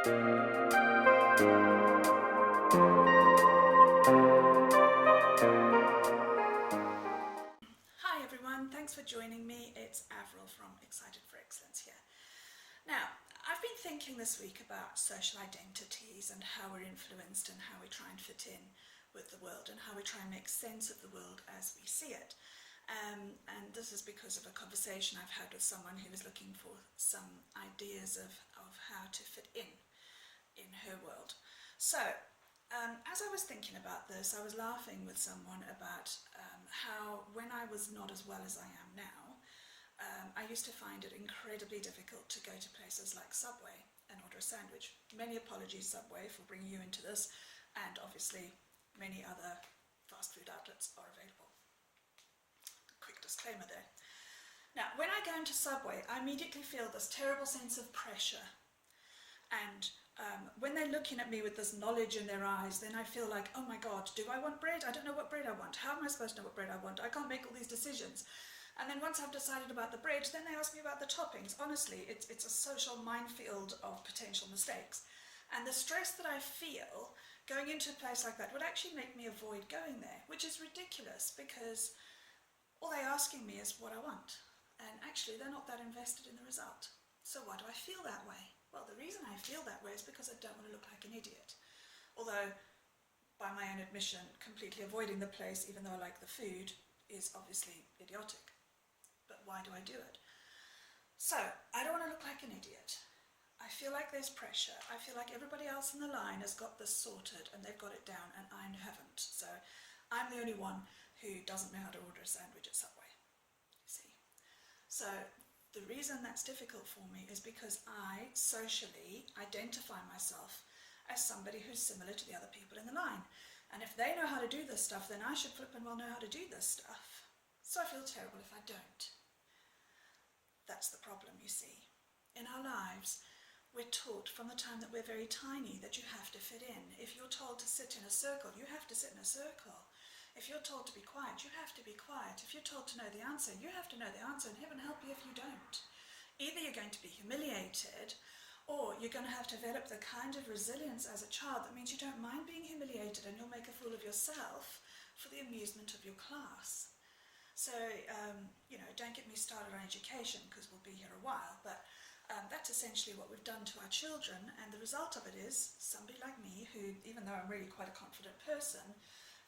Hi everyone, thanks for joining me. It's Avril from Excited for Excellence here. Now, I've been thinking this week about social identities and how we're influenced and how we try and fit in with the world and how we try and make sense of the world as we see it. And this is because of a conversation I've had with someone who was looking for some ideas of how to fit in her world. So, as I was thinking about this, I was laughing with someone about how when I was not as well as I am now, I used to find it incredibly difficult to go to places like Subway and order a sandwich. Many apologies, Subway, for bringing you into this, and obviously many other fast food outlets are available. Quick disclaimer there. Now, when I go into Subway, I immediately feel this terrible sense of pressure, and when they're looking at me with this knowledge in their eyes, then I feel like, oh my God, do I want bread? I don't know what bread I want. How am I supposed to know what bread I want? I can't make all these decisions. And then once I've decided about the bread, then they ask me about the toppings. Honestly, it's a social minefield of potential mistakes. And the stress that I feel going into a place like that would actually make me avoid going there, which is ridiculous because all they're asking me is what I want. And actually, they're not that invested in the result. So why do I feel that way? Well, the reason I feel that way is because I don't want to look like an idiot. Although, by my own admission, completely avoiding the place, even though I like the food, is obviously idiotic. But why do I do it? So, I don't want to look like an idiot. I feel like there's pressure. I feel like everybody else in the line has got this sorted and they've got it down and I haven't. So, I'm the only one who doesn't know how to order a sandwich at Subway. You see? So, the reason that's difficult for me is because I socially identify myself as somebody who's similar to the other people in the line. And if they know how to do this stuff, then I should flippin' well know how to do this stuff. So I feel terrible if I don't. That's the problem, you see. In our lives, we're taught from the time that we're very tiny that you have to fit in. If you're told to sit in a circle, you have to sit in a circle. If you're told to be quiet, you have to be quiet. If you're told to know the answer, you have to know the answer, and heaven help you if you don't. Either you're going to be humiliated, or you're going to have to develop the kind of resilience as a child that means you don't mind being humiliated and you'll make a fool of yourself for the amusement of your class. So, don't get me started on education because we'll be here a while, but that's essentially what we've done to our children, and the result of it is somebody like me who, even though I'm really quite a confident person,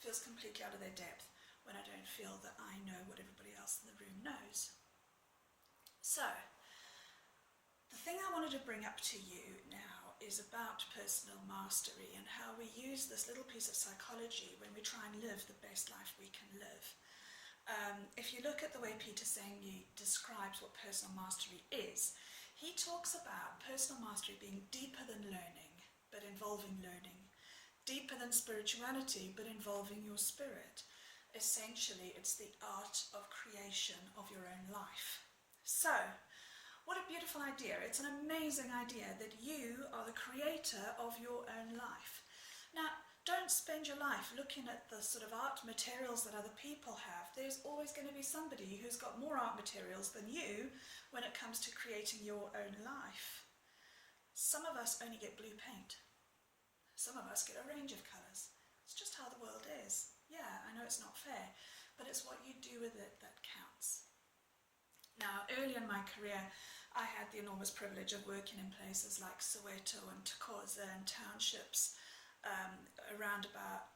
feels completely out of their depth when I don't feel that I know what everybody else in the room knows. So, the thing I wanted to bring up to you now is about personal mastery and how we use this little piece of psychology when we try and live the best life we can live. If you look at the way Peter Senge describes what personal mastery is, he talks about personal mastery being deeper than learning, but involving learning. Deeper than spirituality, but involving your spirit. Essentially, it's the art of creation of your own life. So, what a beautiful idea. It's an amazing idea that you are the creator of your own life. Now, don't spend your life looking at the sort of art materials that other people have. There's always going to be somebody who's got more art materials than you when it comes to creating your own life. Some of us only get blue paint. Some of us get a range of colours. It's just how the world is. Yeah, I know it's not fair, but it's what you do with it that counts. Now, early in my career, I had the enormous privilege of working in places like Soweto and Thokoza and townships around about,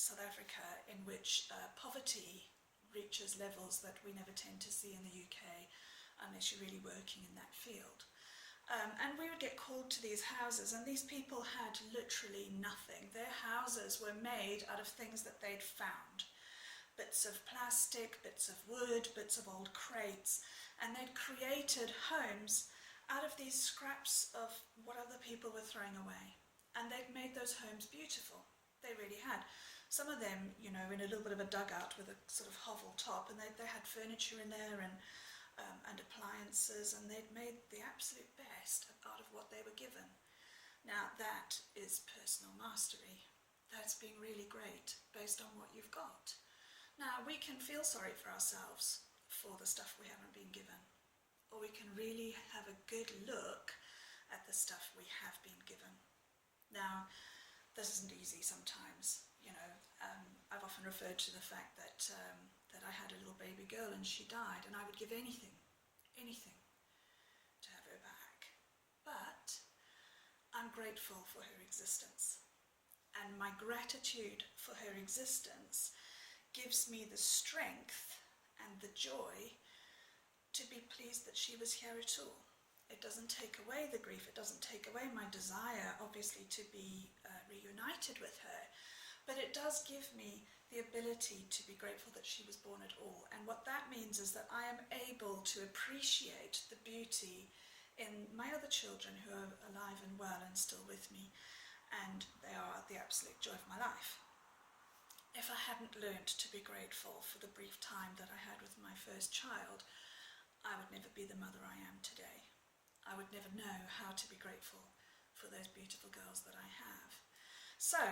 South Africa, in which poverty reaches levels that we never tend to see in the UK unless you're really working in that field. And we would get called to these houses, and these people had literally nothing. Their houses were made out of things that they'd found. Bits of plastic, bits of wood, bits of old crates, and they'd created homes out of these scraps of what other people were throwing away. And they'd made those homes beautiful. They really had. Some of them, in a little bit of a dugout with a sort of hovel top, and they had furniture in there and appliances, and they'd made the absolute best out of what they were given. Now that is personal mastery. That's being really great based on what you've got. Now we can feel sorry for ourselves for the stuff we haven't been given, or we can really have a good look at the stuff we have been given. Now, this isn't easy sometimes, you know. I've often referred to the fact that I had a little baby girl and she died, and I would give anything to have her back. But I'm grateful for her existence, and my gratitude for her existence gives me the strength and the joy to be pleased that she was here at all. It doesn't take away the grief, it doesn't take away my desire, obviously, to be reunited with her, but it does give me the ability to be grateful that she was born at all. And what that means is that I am able to appreciate the beauty in my other children who are alive and well and still with me, and they are the absolute joy of my life. If I hadn't learnt to be grateful for the brief time that I had with my first child, I would never be the mother I am today. I would never know how to be grateful for those beautiful girls that I have. So,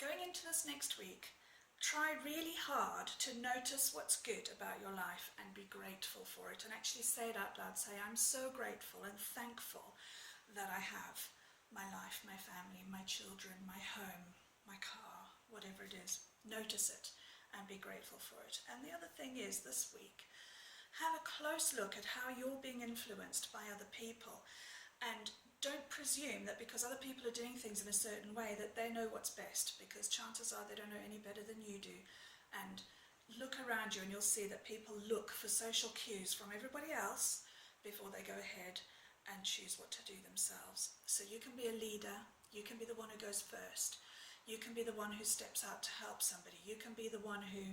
going into this next week, try really hard to notice what's good about your life and be grateful for it, and actually say it out loud. Say, I'm so grateful and thankful that I have my life, my family, my children, my home, my car, whatever it is. Notice it and be grateful for it. And the other thing is, this week, have a close look at how you're being influenced by other people, and don't presume that because other people are doing things in a certain way that they know what's best, because chances are they don't know any better than you do. And look around you and you'll see that people look for social cues from everybody else before they go ahead and choose what to do themselves. So you can be a leader, you can be the one who goes first, you can be the one who steps out to help somebody, you can be the one who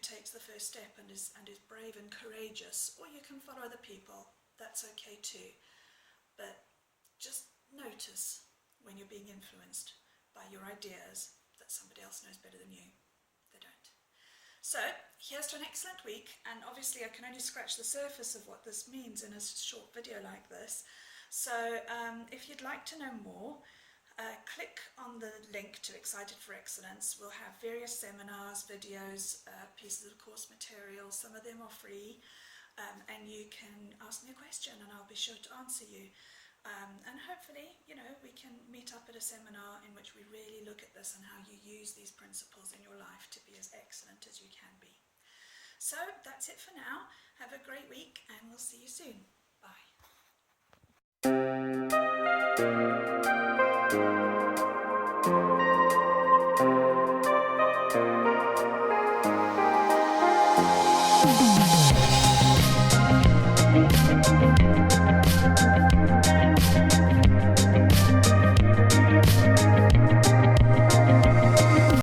takes the first step and is brave and courageous, or you can follow other people. That's okay too. But just notice when you're being influenced by your ideas that somebody else knows better than you. They don't. So here's to an excellent week, and obviously I can only scratch the surface of what this means in a short video like this. So if you'd like to know more, click on the link to Excited for Excellence. We'll have various seminars, videos, pieces of course material. Some of them are free, and you can ask me a question and I'll be sure to answer you. And hopefully, you know, we can meet up at a seminar in which we really look at this and how you use these principles in your life to be as excellent as you can be. So that's it for now. Have a great week and we'll see you soon. Bye.